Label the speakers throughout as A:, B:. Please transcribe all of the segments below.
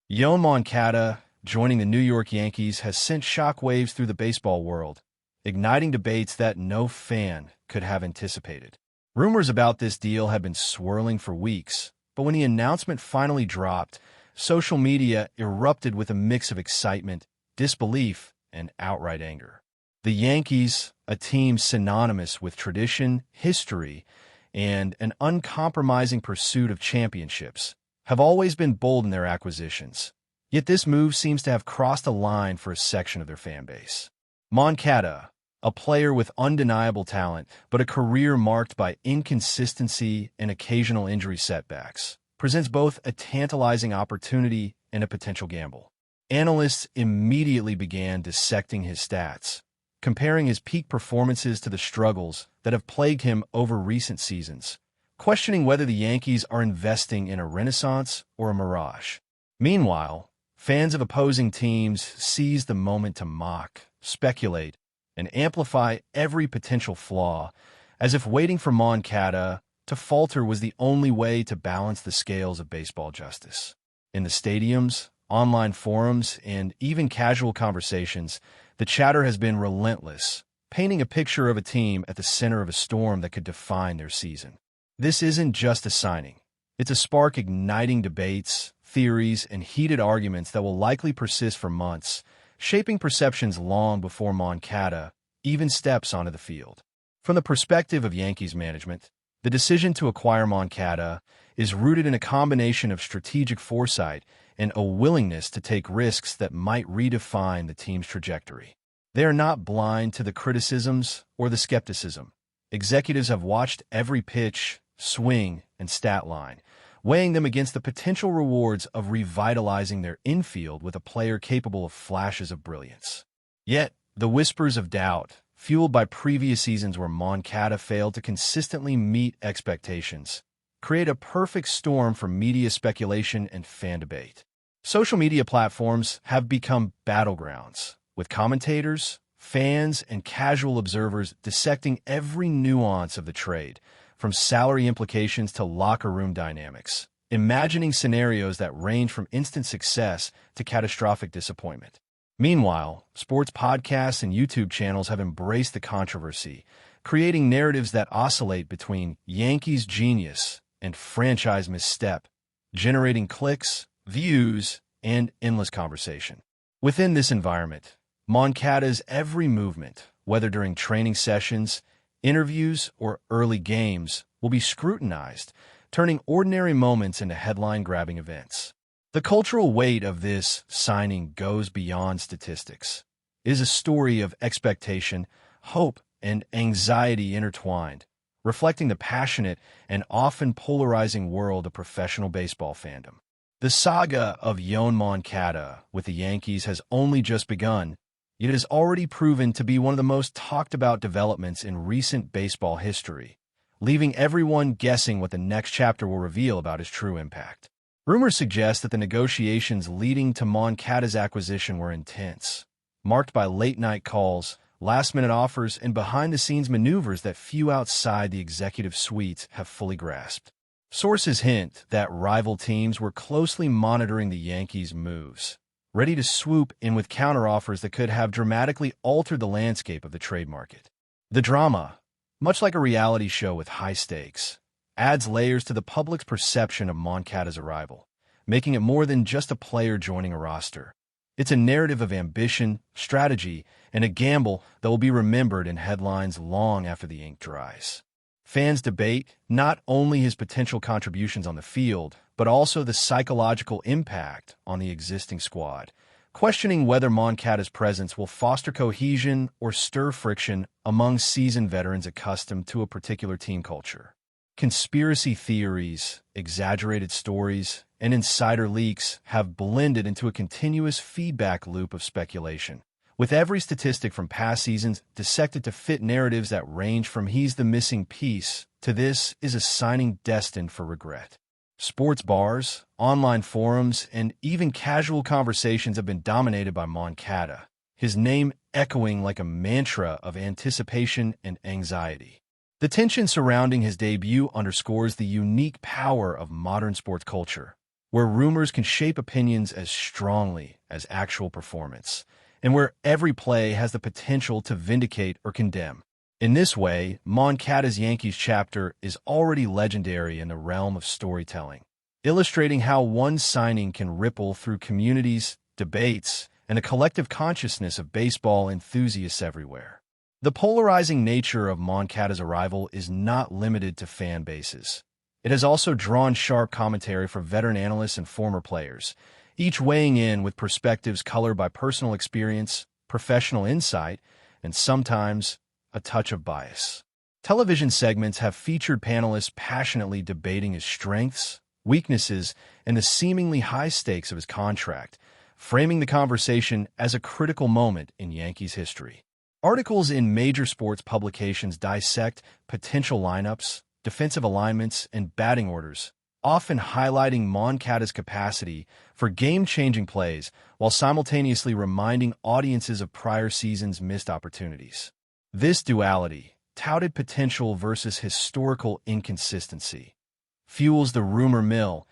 A: YOAN MONCADA joining the New York Yankees has sent shockwaves through the baseball world, igniting debates that no fan could have anticipated. Rumors about this deal had been swirling for weeks, but when the announcement finally dropped, social media erupted with a mix of excitement, disbelief, and outright anger. The Yankees, a team synonymous with tradition, history, and an uncompromising pursuit of championships, have always been bold in their acquisitions. Yet this move seems to have crossed a line for a section of their fan base. MONCADA, a player with undeniable talent, but a career marked by inconsistency and occasional injury setbacks, presents both a tantalizing opportunity and a potential gamble. Analysts immediately began dissecting his stats, comparing his peak performances to the struggles that have plagued him over recent seasons, questioning whether the Yankees are investing in a renaissance or a mirage. Meanwhile, fans of opposing teams seized the moment to mock, speculate, and amplify every potential flaw, as if waiting for MONCADA to falter was the only way to balance the scales of baseball justice. In the stadiums, online forums, and even casual conversations, the chatter has been relentless, painting a picture of a team at the center of a storm that could define their season. This isn't just a signing. It's a spark igniting debates, theories, and heated arguments that will likely persist for months, shaping perceptions long before MONCADA even steps onto the field. From the perspective of Yankees management, the decision to acquire MONCADA is rooted in a combination of strategic foresight and a willingness to take risks that might redefine the team's trajectory. They are not blind to the criticisms or the skepticism. Executives have watched every pitch, swing, and stat line, weighing them against the potential rewards of revitalizing their infield with a player capable of flashes of brilliance. Yet, the whispers of doubt, fueled by previous seasons where MONCADA failed to consistently meet expectations, create a perfect storm for media speculation and fan debate. Social media platforms have become battlegrounds, with commentators, fans, and casual observers dissecting every nuance of the trade, from salary implications to locker room dynamics, imagining scenarios that range from instant success to catastrophic disappointment. Meanwhile, sports podcasts and YouTube channels have embraced the controversy, creating narratives that oscillate between Yankees genius and franchise misstep, generating clicks, views, and endless conversation. Within this environment, MONCADA's every movement, whether during training sessions, interviews, or early games, will be scrutinized, turning ordinary moments into headline-grabbing events. The cultural weight of this signing goes beyond statistics. It is a story of expectation, hope, and anxiety intertwined, reflecting the passionate and often polarizing world of professional baseball fandom. The saga of YOAN MONCADA with the Yankees has only just begun, yet it has already proven to be one of the most talked-about developments in recent baseball history, leaving everyone guessing what the next chapter will reveal about his true impact. Rumors suggest that the negotiations leading to MONCADA's acquisition were intense, marked by late-night calls, last-minute offers, and behind-the-scenes maneuvers that few outside the executive suites have fully grasped. Sources hint that rival teams were closely monitoring the Yankees' moves, ready to swoop in with counteroffers that could have dramatically altered the landscape of the trade market. The drama, much like a reality show with high stakes, adds layers to the public's perception of MONCADA's arrival, making it more than just a player joining a roster. It's a narrative of ambition, strategy, and a gamble that will be remembered in headlines long after the ink dries. Fans debate not only his potential contributions on the field, but also the psychological impact on the existing squad, questioning whether MONCADA's presence will foster cohesion or stir friction among seasoned veterans accustomed to a particular team culture. Conspiracy theories, exaggerated stories, and insider leaks have blended into a continuous feedback loop of speculation, with every statistic from past seasons dissected to fit narratives that range from "he's the missing piece" to "this is a signing destined for regret." Sports bars, online forums, and even casual conversations have been dominated by MONCADA, his name echoing like a mantra of anticipation and anxiety. The tension surrounding his debut underscores the unique power of modern sports culture, where rumors can shape opinions as strongly as actual performance, and where every play has the potential to vindicate or condemn. In this way, MONCADA's Yankees chapter is already legendary in the realm of storytelling, illustrating how one signing can ripple through communities, debates, and the collective consciousness of baseball enthusiasts everywhere. The polarizing nature of MONCADA's arrival is not limited to fan bases. It has also drawn sharp commentary from veteran analysts and former players, each weighing in with perspectives colored by personal experience, professional insight, and sometimes a touch of bias. Television segments have featured panelists passionately debating his strengths, weaknesses, and the seemingly high stakes of his contract, framing the conversation as a critical moment in Yankees history. Articles in major sports publications dissect potential lineups, defensive alignments, and batting orders, often highlighting MONCADA's capacity for game-changing plays while simultaneously reminding audiences of prior seasons' missed opportunities. This duality, touted potential versus historical inconsistency, fuels the rumor mill,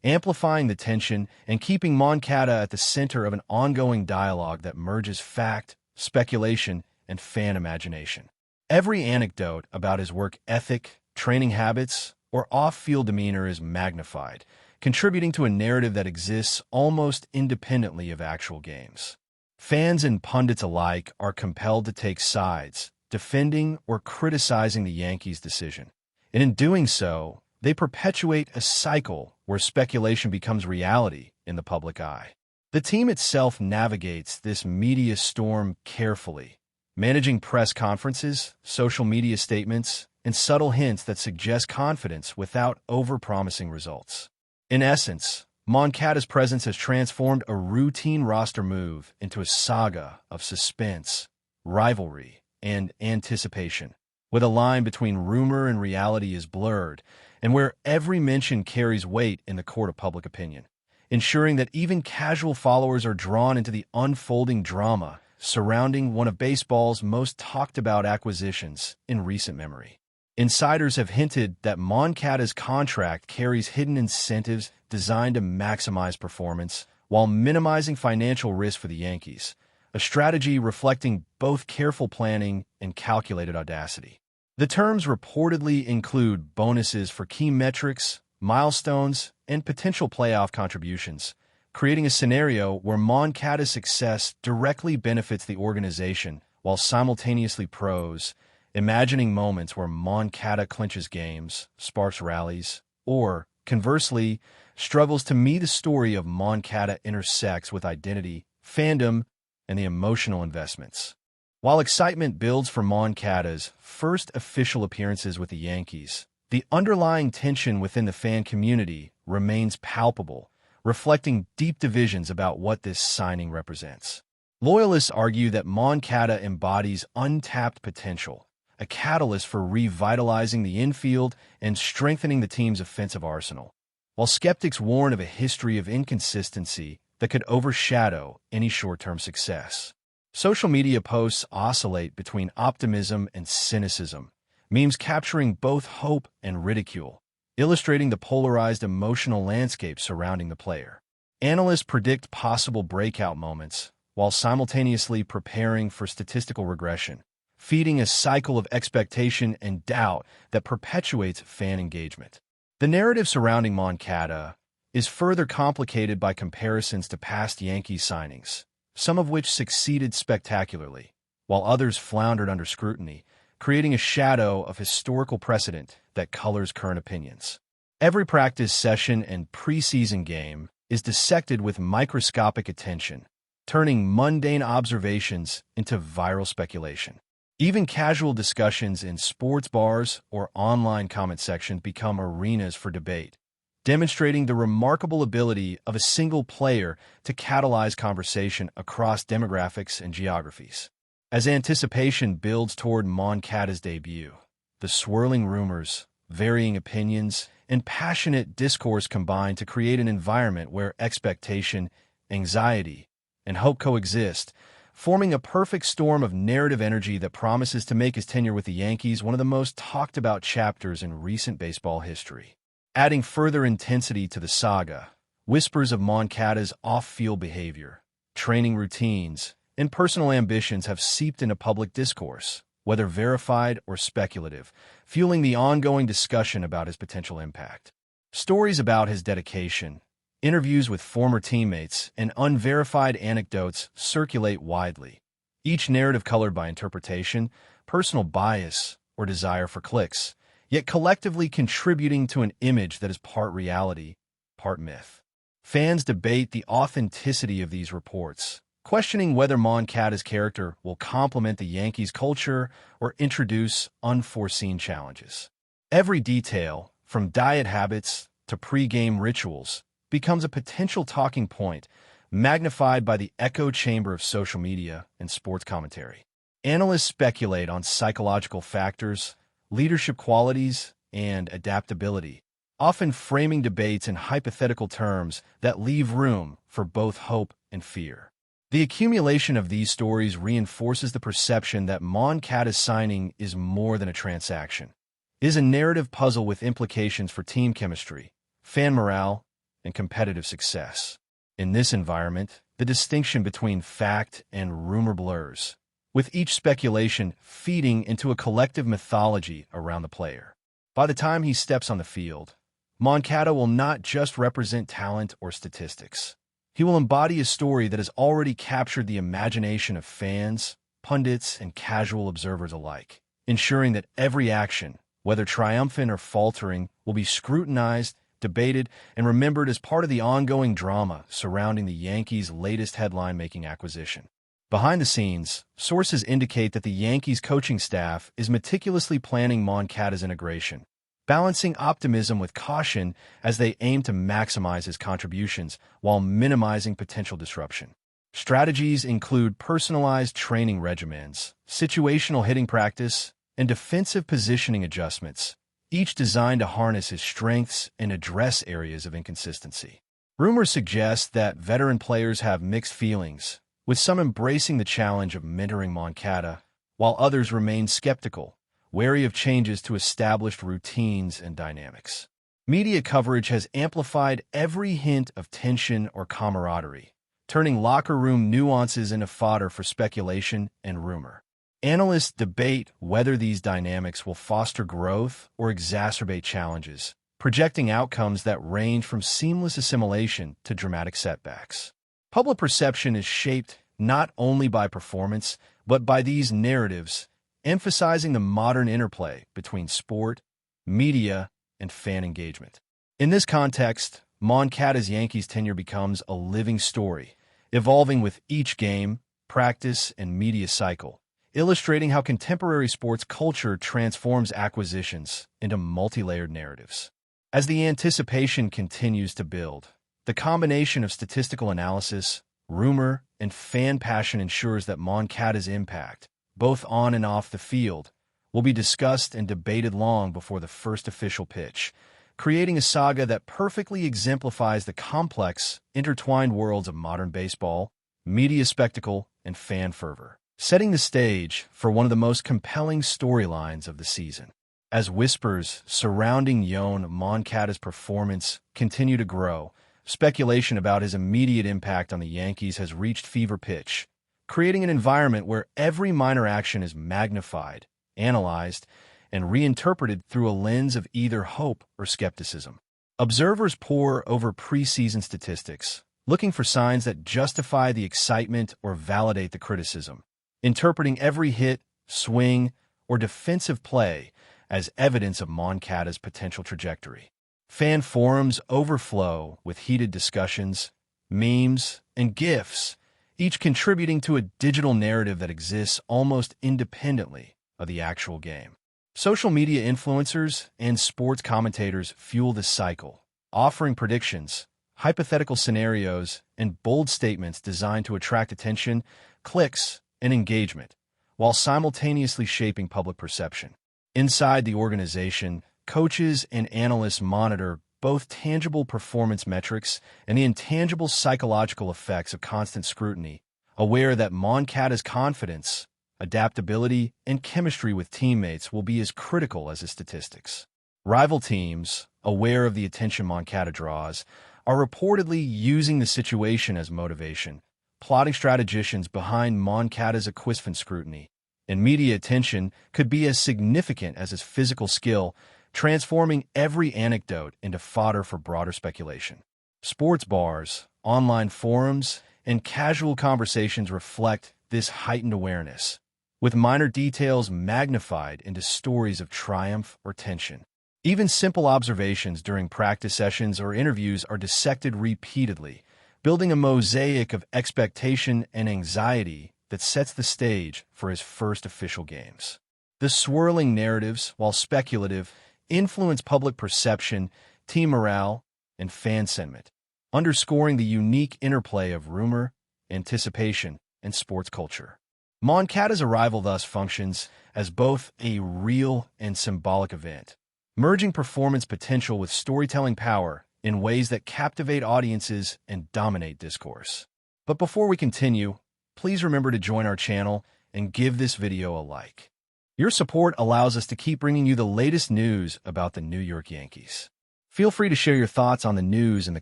A: amplifying the tension and keeping MONCADA at the center of an ongoing dialogue that merges fact, speculation, and fan imagination. Every anecdote about his work ethic, training habits, or off-field demeanor is magnified, contributing to a narrative that exists almost independently of actual games. Fans and pundits alike are compelled to take sides, defending or criticizing the Yankees' decision. And in doing so, they perpetuate a cycle where speculation becomes reality in the public eye. The team itself navigates this media storm carefully, managing press conferences, social media statements, and subtle hints that suggest confidence without over-promising results. In essence, MONCADA's presence has transformed a routine roster move into a saga of suspense, rivalry, and anticipation, where the line between rumor and reality is blurred, and where every mention carries weight in the court of public opinion, ensuring that even casual followers are drawn into the unfolding drama surrounding one of baseball's most talked-about acquisitions in recent memory. Insiders have hinted that MONCADA's contract carries hidden incentives designed to maximize performance while minimizing financial risk for the Yankees, a strategy reflecting both careful planning and calculated audacity. The terms reportedly include bonuses for key metrics, milestones, and potential playoff contributions, creating a scenario where MONCADA's success directly benefits the organization while simultaneously pros, imagining moments where MONCADA clinches games, sparks rallies, or, conversely, struggles to meet the story of MONCADA intersects with identity, fandom, and the emotional investments. While excitement builds for MONCADA's first official appearances with the Yankees, the underlying tension within the fan community remains palpable, reflecting deep divisions about what this signing represents. Loyalists argue that MONCADA embodies untapped potential, a catalyst for revitalizing the infield and strengthening the team's offensive arsenal, while skeptics warn of a history of inconsistency that could overshadow any short-term success. Social media posts oscillate between optimism and cynicism, memes capturing both hope and ridicule, illustrating the polarized emotional landscape surrounding the player. Analysts predict possible breakout moments, while simultaneously preparing for statistical regression, feeding a cycle of expectation and doubt that perpetuates fan engagement. The narrative surrounding MONCADA is further complicated by comparisons to past Yankees signings, some of which succeeded spectacularly, while others floundered under scrutiny, creating a shadow of historical precedent that colors current opinions. Every practice session and preseason game is dissected with microscopic attention, turning mundane observations into viral speculation. Even casual discussions in sports bars or online comment sections become arenas for debate, demonstrating the remarkable ability of a single player to catalyze conversation across demographics and geographies. As anticipation builds toward MONCADA's debut, the swirling rumors, varying opinions, and passionate discourse combine to create an environment where expectation, anxiety, and hope coexist, forming a perfect storm of narrative energy that promises to make his tenure with the Yankees one of the most talked-about chapters in recent baseball history. Adding further intensity to the saga, whispers of MONCADA's off-field behavior, training routines, and personal ambitions have seeped into public discourse, whether verified or speculative, fueling the ongoing discussion about his potential impact. Stories about his dedication, interviews with former teammates, and unverified anecdotes circulate widely, each narrative colored by interpretation, personal bias, or desire for clicks, yet collectively contributing to an image that is part reality, part myth. Fans debate the authenticity of these reports, questioning whether MONCADA's character will complement the Yankees' culture or introduce unforeseen challenges. Every detail, from diet habits to pre-game rituals, becomes a potential talking point, magnified by the echo chamber of social media and sports commentary. Analysts speculate on psychological factors, leadership qualities, and adaptability, often framing debates in hypothetical terms that leave room for both hope and fear. The accumulation of these stories reinforces the perception that MONCADA's signing is more than a transaction. It is a narrative puzzle with implications for team chemistry, fan morale, and competitive success. In this environment, the distinction between fact and rumor blurs, with each speculation feeding into a collective mythology around the player. By the time he steps on the field, MONCADA will not just represent talent or statistics. He will embody a story that has already captured the imagination of fans, pundits, and casual observers alike, ensuring that every action, whether triumphant or faltering, will be scrutinized, debated, and remembered as part of the ongoing drama surrounding the Yankees' latest headline-making acquisition. Behind the scenes, sources indicate that the Yankees coaching staff is meticulously planning MONCADA's integration, balancing optimism with caution as they aim to maximize his contributions while minimizing potential disruption. Strategies include personalized training regimens, situational hitting practice, and defensive positioning adjustments, each designed to harness his strengths and address areas of inconsistency. Rumors suggest that veteran players have mixed feelings, with some embracing the challenge of mentoring MONCADA, while others remain skeptical, wary of changes to established routines and dynamics. Media coverage has amplified every hint of tension or camaraderie, turning locker room nuances into fodder for speculation and rumor. Analysts debate whether these dynamics will foster growth or exacerbate challenges, projecting outcomes that range from seamless assimilation to dramatic setbacks. Public perception is shaped not only by performance, but by these narratives, emphasizing the modern interplay between sport, media, and fan engagement. In this context, MONCADA's Yankees tenure becomes a living story, evolving with each game, practice, and media cycle, illustrating how contemporary sports culture transforms acquisitions into multi-layered narratives. As the anticipation continues to build, the combination of statistical analysis, rumor, and fan passion ensures that MONCADA's impact, both on and off the field, will be discussed and debated long before the first official pitch, creating a saga that perfectly exemplifies the complex, intertwined worlds of modern baseball, media spectacle, and fan fervor, setting the stage for one of the most compelling storylines of the season. As whispers surrounding YOAN MONCADA's performance continue to grow, speculation about his immediate impact on the Yankees has reached fever pitch, creating an environment where every minor action is magnified, analyzed, and reinterpreted through a lens of either hope or skepticism. Observers pore over preseason statistics, looking for signs that justify the excitement or validate the criticism, interpreting every hit, swing, or defensive play as evidence of MONCADA's potential trajectory. Fan forums overflow with heated discussions, memes, and GIFs, each contributing to a digital narrative that exists almost independently of the actual game. Social media influencers and sports commentators fuel this cycle, offering predictions, hypothetical scenarios, and bold statements designed to attract attention, clicks, and engagement, while simultaneously shaping public perception. Inside the organization, coaches and analysts monitor both tangible performance metrics and the intangible psychological effects of constant scrutiny, aware that MONCADA's confidence, adaptability, and chemistry with teammates will be as critical as his statistics. Rival teams, aware of the attention MONCADA draws, are reportedly using the situation as motivation, plotting strategies behind MONCADA's equistant scrutiny, and media attention could be as significant as his physical skill, transforming every anecdote into fodder for broader speculation. Sports bars, online forums, and casual conversations reflect this heightened awareness, with minor details magnified into stories of triumph or tension. Even simple observations during practice sessions or interviews are dissected repeatedly, building a mosaic of expectation and anxiety that sets the stage for his first official games. The swirling narratives, while speculative, influence public perception, team morale, and fan sentiment, underscoring the unique interplay of rumor, anticipation, and sports culture. MONCADA's arrival thus functions as both a real and symbolic event, merging performance potential with storytelling power in ways that captivate audiences and dominate discourse. But before we continue, please remember to join our channel and give this video a like. Your support allows us to keep bringing you the latest news about the New York Yankees. Feel free to share your thoughts on the news in the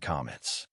A: comments.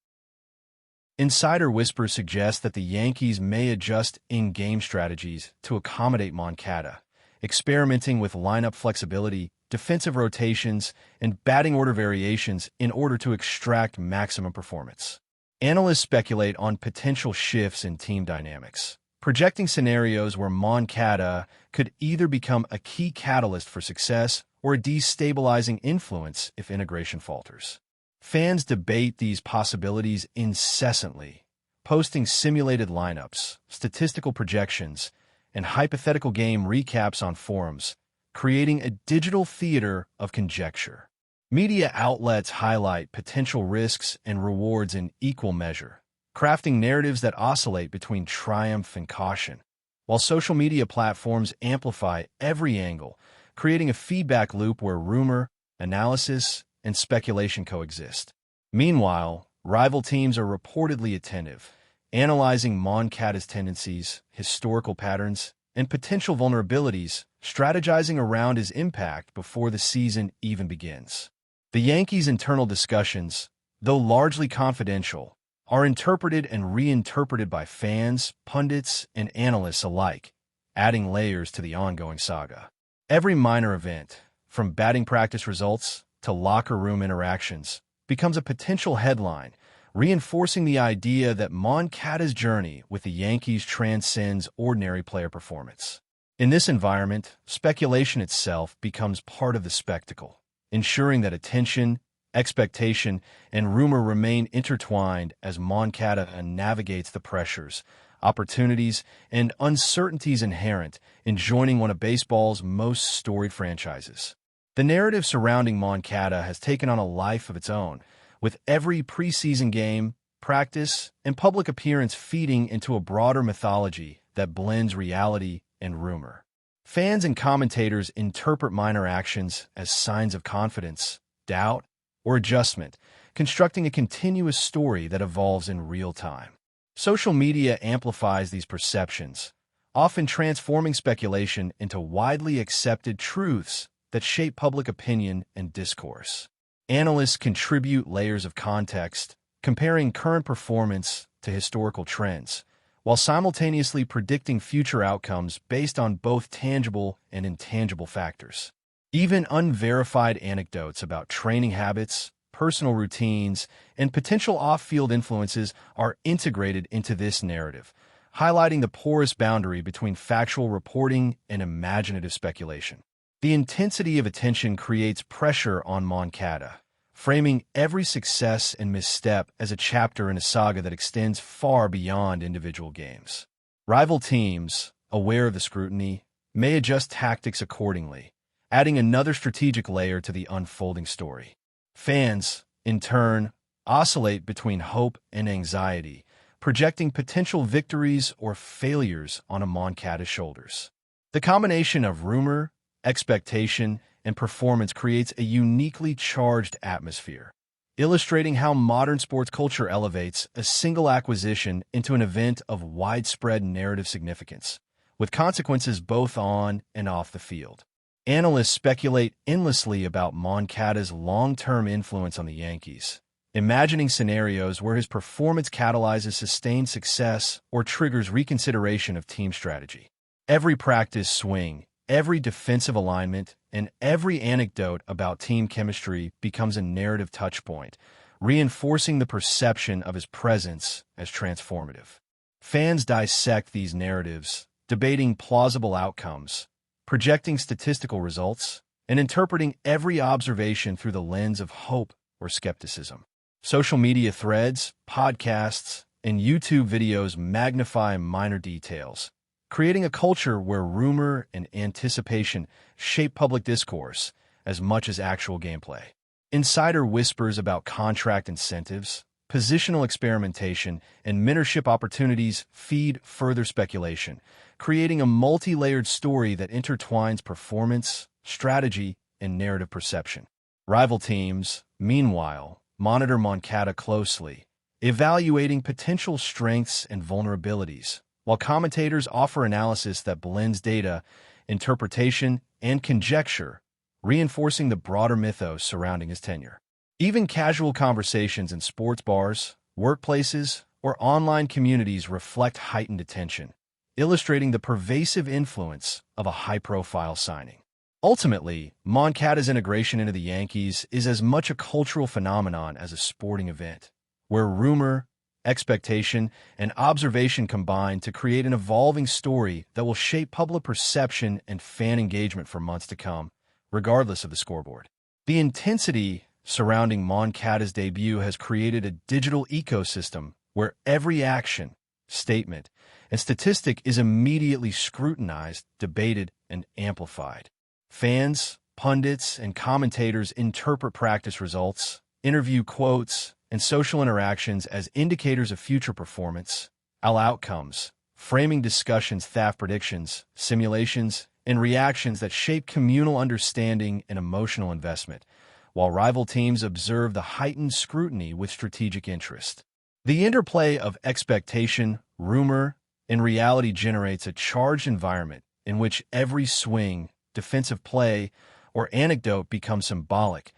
A: Insider whispers suggest that the Yankees may adjust in-game strategies to accommodate MONCADA, experimenting with lineup flexibility, defensive rotations, and batting order variations in order to extract maximum performance. Analysts speculate on potential shifts in team dynamics, projecting scenarios where MONCADA could either become a key catalyst for success or a destabilizing influence if integration falters. Fans debate these possibilities incessantly, posting simulated lineups, statistical projections, and hypothetical game recaps on forums, creating a digital theater of conjecture. Media outlets highlight potential risks and rewards in equal measure, crafting narratives that oscillate between triumph and caution, while social media platforms amplify every angle, creating a feedback loop where rumor, analysis, and speculation coexist. Meanwhile, rival teams are reportedly attentive, analyzing MONCADA's tendencies, historical patterns, and potential vulnerabilities, strategizing around his impact before the season even begins. The Yankees' internal discussions, though largely confidential, are interpreted and reinterpreted by fans, pundits, and analysts alike, adding layers to the ongoing saga. Every minor event, from batting practice results to locker room interactions, becomes a potential headline, reinforcing the idea that MONCADA's journey with the Yankees transcends ordinary player performance. In this environment, speculation itself becomes part of the spectacle, ensuring that attention, expectation, and rumor remain intertwined as MONCADA navigates the pressures, opportunities, and uncertainties inherent in joining one of baseball's most storied franchises. The narrative surrounding MONCADA has taken on a life of its own, with every preseason game, practice, and public appearance feeding into a broader mythology that blends reality and rumor. Fans and commentators interpret minor actions as signs of confidence, doubt, or adjustment, constructing a continuous story that evolves in real time. Social media amplifies these perceptions, often transforming speculation into widely accepted truths that shape public opinion and discourse. Analysts contribute layers of context, comparing current performance to historical trends, while simultaneously predicting future outcomes based on both tangible and intangible factors. Even unverified anecdotes about training habits, personal routines, and potential off-field influences are integrated into this narrative, highlighting the porous boundary between factual reporting and imaginative speculation. The intensity of attention creates pressure on MONCADA, framing every success and misstep as a chapter in a saga that extends far beyond individual games. Rival teams, aware of the scrutiny, may adjust tactics accordingly, adding another strategic layer to the unfolding story. Fans, in turn, oscillate between hope and anxiety, projecting potential victories or failures on a MONCADA's shoulders. The combination of rumor, expectation, and performance creates a uniquely charged atmosphere, illustrating how modern sports culture elevates a single acquisition into an event of widespread narrative significance, with consequences both on and off the field. Analysts speculate endlessly about MONCADA's long-term influence on the Yankees, imagining scenarios where his performance catalyzes sustained success or triggers reconsideration of team strategy. Every practice swing, every defensive alignment, and every anecdote about team chemistry becomes a narrative touchpoint, reinforcing the perception of his presence as transformative. Fans dissect these narratives, debating plausible outcomes, projecting statistical results, and interpreting every observation through the lens of hope or skepticism. Social media threads, podcasts, and YouTube videos magnify minor details, creating a culture where rumor and anticipation shape public discourse as much as actual gameplay. Insider whispers about contract incentives, positional experimentation, and mentorship opportunities feed further speculation, creating a multi-layered story that intertwines performance, strategy, and narrative perception. Rival teams, meanwhile, monitor MONCADA closely, evaluating potential strengths and vulnerabilities, while commentators offer analysis that blends data, interpretation, and conjecture, reinforcing the broader mythos surrounding his tenure. Even casual conversations in sports bars, workplaces, or online communities reflect heightened attention, illustrating the pervasive influence of a high-profile signing. Ultimately, MONCADA's integration into the Yankees is as much a cultural phenomenon as a sporting event, where rumor, expectation, and observation combine to create an evolving story that will shape public perception and fan engagement for months to come, regardless of the scoreboard. The intensity surrounding MONCADA's debut has created a digital ecosystem where every action, statement, and statistic is immediately scrutinized, debated, and amplified. Fans, pundits, and commentators interpret practice results, interview quotes, and social interactions as indicators of future performance, outcomes, framing discussions, theft predictions, simulations, and reactions that shape communal understanding and emotional investment, while rival teams observe the heightened scrutiny with strategic interest. The interplay of expectation, rumor, and reality generates a charged environment in which every swing, defensive play, or anecdote becomes symbolic,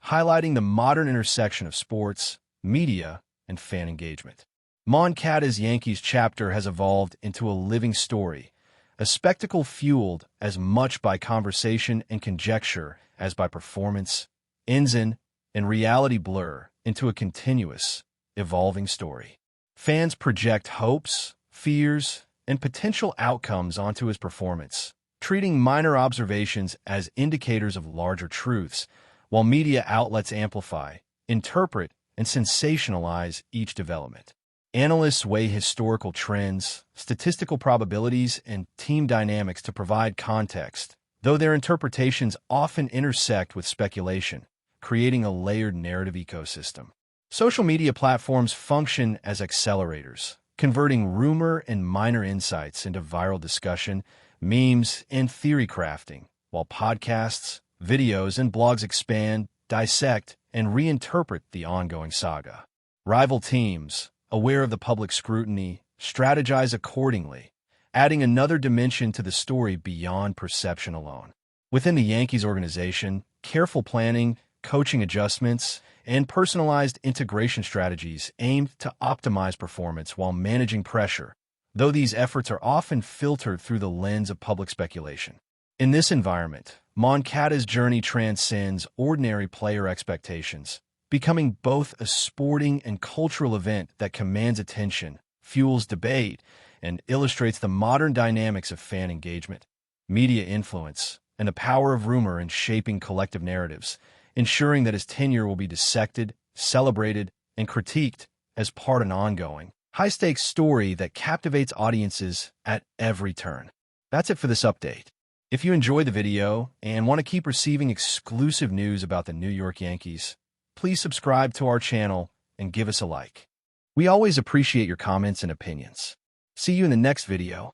A: highlighting the modern intersection of sports, media, and fan engagement. MONCADA's Yankees chapter has evolved into a living story, a spectacle fueled as much by conversation and conjecture as by performance, and reality blur into a continuous, evolving story. Fans project hopes, fears, and potential outcomes onto his performance, treating minor observations as indicators of larger truths, while media outlets amplify, interpret, and sensationalize each development. Analysts weigh historical trends, statistical probabilities, and team dynamics to provide context, though their interpretations often intersect with speculation, creating a layered narrative ecosystem. Social media platforms function as accelerators, converting rumor and minor insights into viral discussion, memes, and theory crafting, while podcasts, videos, and blogs expand, dissect, and reinterpret the ongoing saga. Rival teams, aware of the public scrutiny, strategize accordingly, adding another dimension to the story beyond perception alone. Within the Yankees organization, careful planning, coaching adjustments, and personalized integration strategies aim to optimize performance while managing pressure, though these efforts are often filtered through the lens of public speculation. In this environment, MONCADA's journey transcends ordinary player expectations, becoming both a sporting and cultural event that commands attention, fuels debate, and illustrates the modern dynamics of fan engagement, media influence, and the power of rumor in shaping collective narratives, ensuring that his tenure will be dissected, celebrated, and critiqued as part of an ongoing, high-stakes story that captivates audiences at every turn. That's it for this update. If you enjoyed the video and want to keep receiving exclusive news about the New York Yankees, please subscribe to our channel and give us a like. We always appreciate your comments and opinions. See you in the next video.